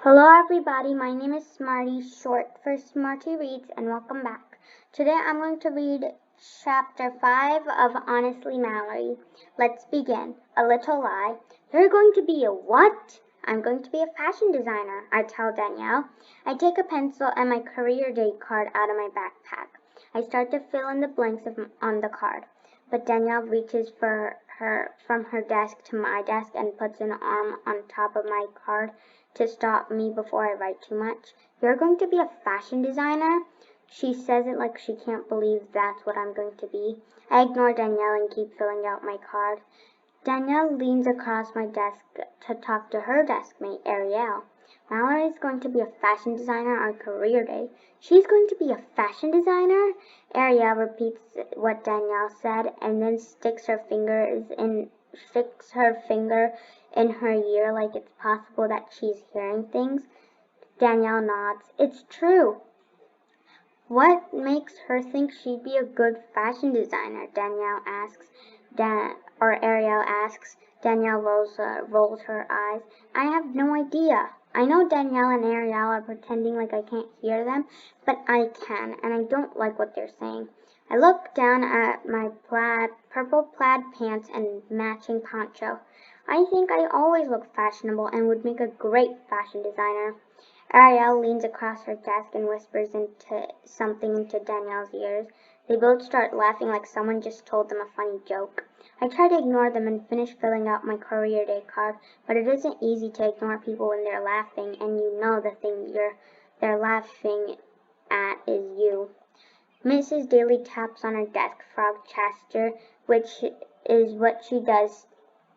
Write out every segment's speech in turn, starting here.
Hello everybody, my name is Smarty, short for Smarty Reads, and welcome back. Today I'm going to read Chapter 5 of Honestly Mallory. Let's begin. A little lie. You're going to be a what? I'm going to be a fashion designer, I tell Danielle. I take a pencil and my career day card out of my backpack. I start to fill in the blanks on the card, but Danielle reaches from her desk to my desk and puts an arm on top of my card to stop me before I write too much. You're going to be a fashion designer? She says it like she can't believe that's what I'm going to be. I ignore Danielle and keep filling out my card. Danielle leans across my desk to talk to her deskmate, Ariel. Mallory is going to be a fashion designer on career day. She's going to be a fashion designer? Ariel repeats what Danielle said and then sticks her finger in her ear like it's possible that she's hearing things. Danielle nods. It's true. What makes her think she'd be a good fashion designer? Danielle asks. Ariel asks. Danielle rolls her eyes. I have no idea. I know Danielle and Ariel are pretending like I can't hear them, but I can, and I don't like what they're saying. I look down at my purple plaid pants and matching poncho. I think I always look fashionable and would make a great fashion designer. Ariel leans across her desk and whispers something into Danielle's ears. They both start laughing like someone just told them a funny joke. I try to ignore them and finish filling out my career day card, but it isn't easy to ignore people when they're laughing, and you know the thing they're laughing at is you. Mrs. Daly taps on her desk, frog gesture, which is what she does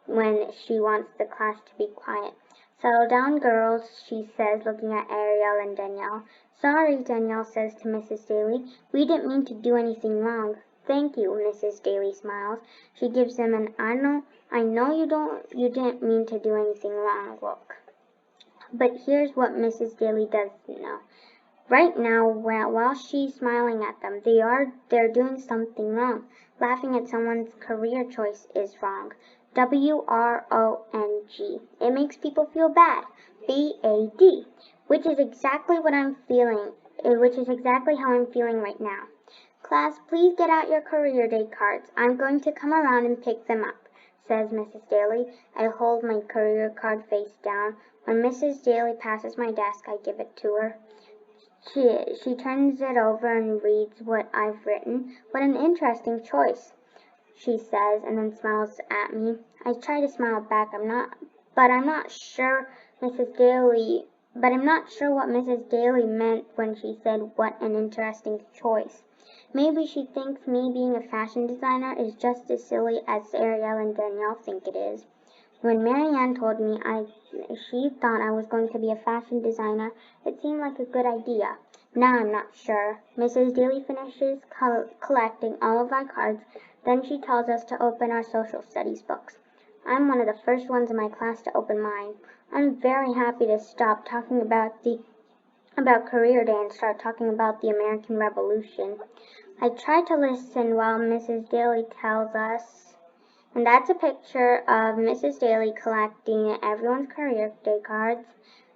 when she wants the class to be quiet. Settle down, girls, she says, looking at Ariel and Danielle. Sorry, Danielle says to Mrs. Daly. We didn't mean to do anything wrong. Thank you, Mrs. Daly smiles. She gives them an I know you didn't mean to do anything wrong look. But here's what Mrs. Daly doesn't know. Right now, while she's smiling at them, they're doing something wrong. Laughing at someone's career choice is wrong. WRONG. It makes people feel bad. BAD. Which is exactly what I'm feeling. Which is exactly how I'm feeling right now. Class, please get out your career day cards. I'm going to come around and pick them up, says Mrs. Daly. I hold my career card face down. When Mrs. Daly passes my desk, I give it to her. She turns it over and reads what I've written. What an interesting choice, she says, and then smiles at me. I try to smile back. I'm not sure what Mrs. Daly meant when she said what an interesting choice. Maybe she thinks me being a fashion designer is just as silly as Ariel and Danielle think it is. When Marianne told me she thought I was going to be a fashion designer, it seemed like a good idea. Now I'm not sure. Mrs. Daly finishes collecting all of our cards, then she tells us to open our social studies books. I'm one of the first ones in my class to open mine. I'm very happy to stop talking about career day and start talking about the American Revolution. I try to listen while Mrs. Daly tells us. And that's a picture of Mrs. Daly collecting everyone's career day cards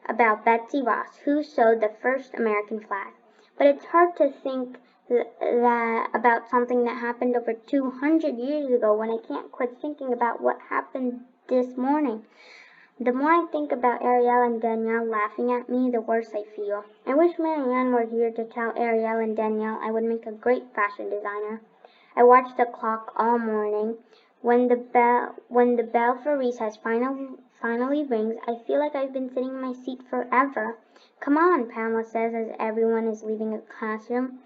about Betsy Ross, who sewed the first American flag. But it's hard to think that about something that happened over 200 years ago when I can't quit thinking about what happened this morning. The more I think about Ariel and Danielle laughing at me, the worse I feel. I wish Marianne were here to tell Ariel and Danielle I would make a great fashion designer. I watched the clock all morning. When the bell for recess finally rings, I feel like I've been sitting in my seat forever. Come on, Pamela says as everyone is leaving the classroom.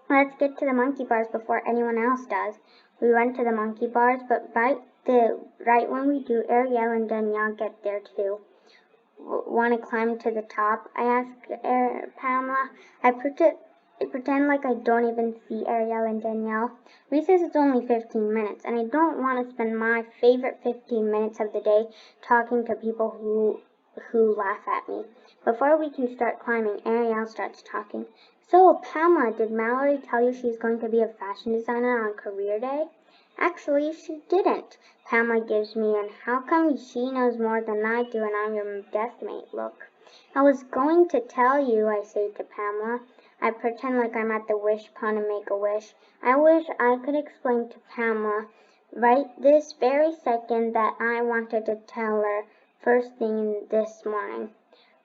Let's get to the monkey bars before anyone else does. We run to the monkey bars, but right when we do, Ariel and Danielle get there too. Want to climb to the top? I ask Pamela. I pretend like I don't even see Ariel and Danielle. Recess is only 15 minutes, and I don't want to spend my favorite 15 minutes of the day talking to people who laugh at me. Before we can start climbing, Ariel starts talking. So, Pamela, did Mallory tell you she's going to be a fashion designer on career day? Actually, she didn't. Pamela gives me an how come she knows more than I do and I'm your desk mate look. I was going to tell you, I say to Pamela. I pretend like I'm at the wish pond and make a wish. I wish I could explain to Pamela right this very second that I wanted to tell her first thing this morning.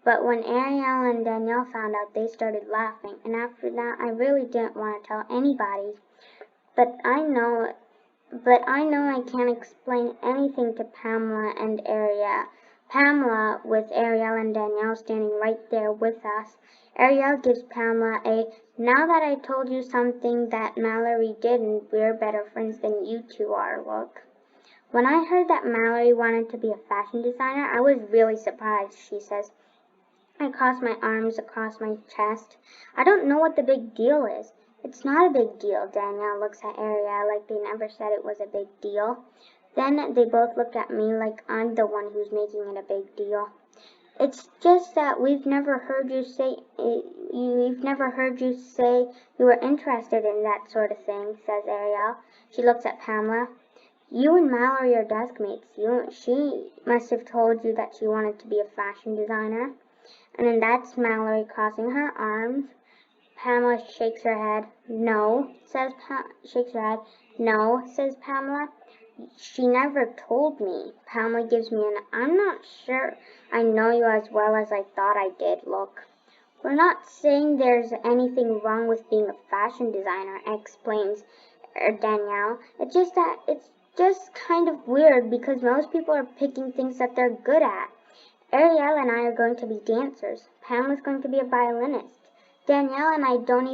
But when Ariel and Danielle found out, they started laughing, and after that I really didn't want to tell anybody. But I know I can't explain anything to Pamela and Ariel. Pamela, with Ariel and Danielle standing right there with us. Ariel gives Pamela a, now that I told you something that Mallory didn't, we're better friends than you two are, look. When I heard that Mallory wanted to be a fashion designer, I was really surprised, she says. I cross my arms across my chest. I don't know what the big deal is. It's not a big deal. Danielle looks at Ariel like they never said it was a big deal. Then they both look at me like I'm the one who's making it a big deal. It's just that we've never heard you say you were interested in that sort of thing, says Ariel. She looks at Pamela. You and Mallory are desk mates. She must have told you that she wanted to be a fashion designer. And then that's Mallory crossing her arms. Pamela shakes her head. No, shakes her head. No, says Pamela. She never told me. Pamela gives me an, I'm not sure I know you as well as I thought I did look. We're not saying there's anything wrong with being a fashion designer, explains Danielle. It's just kind of weird because most people are picking things that they're good at. Ariel and I are going to be dancers. Pamela's going to be a violinist. Danielle and I don't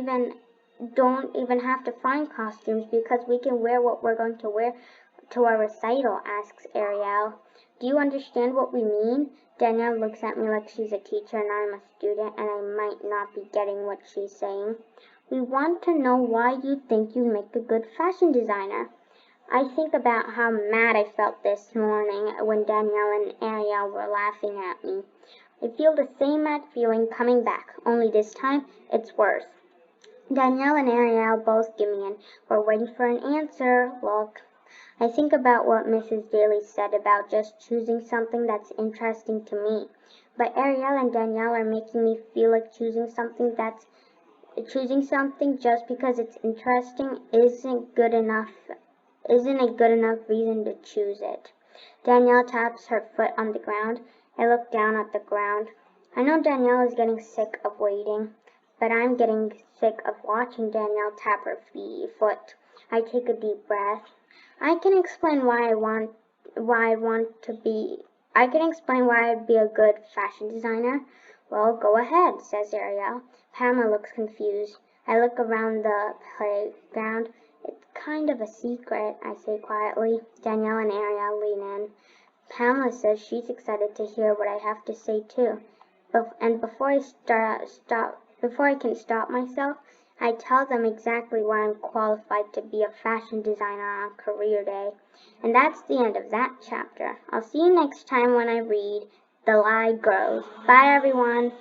even have to find costumes because we can wear what we're going to wear to our recital, asks Ariel. Do you understand what we mean? Danielle looks at me like she's a teacher and I'm a student and I might not be getting what she's saying. We want to know why you think you make a good fashion designer. I think about how mad I felt this morning when Danielle and Ariel were laughing at me. I feel the same mad feeling coming back, only this time it's worse. Danielle and Ariel both give me an, we're waiting for an answer, look. I think about what Mrs. Daly said about just choosing something that's interesting to me. But Ariel and Danielle are making me feel like choosing something just because it's interesting isn't a good enough reason to choose it. Danielle taps her foot on the ground. I look down at the ground. I know Danielle is getting sick of waiting, but I'm getting sick of watching Danielle tap her foot. I take a deep breath. I can explain why I'd be a good fashion designer. Well, go ahead, says Ariel. Pamela looks confused. I look around the playground. It's kind of a secret, I say quietly. Danielle and Ariel lean in. Pamela says she's excited to hear what I have to say too. And before I can stop myself, I tell them exactly why I'm qualified to be a fashion designer on career day. And that's the end of that chapter. I'll see you next time when I read The Lie Grows. Bye everyone.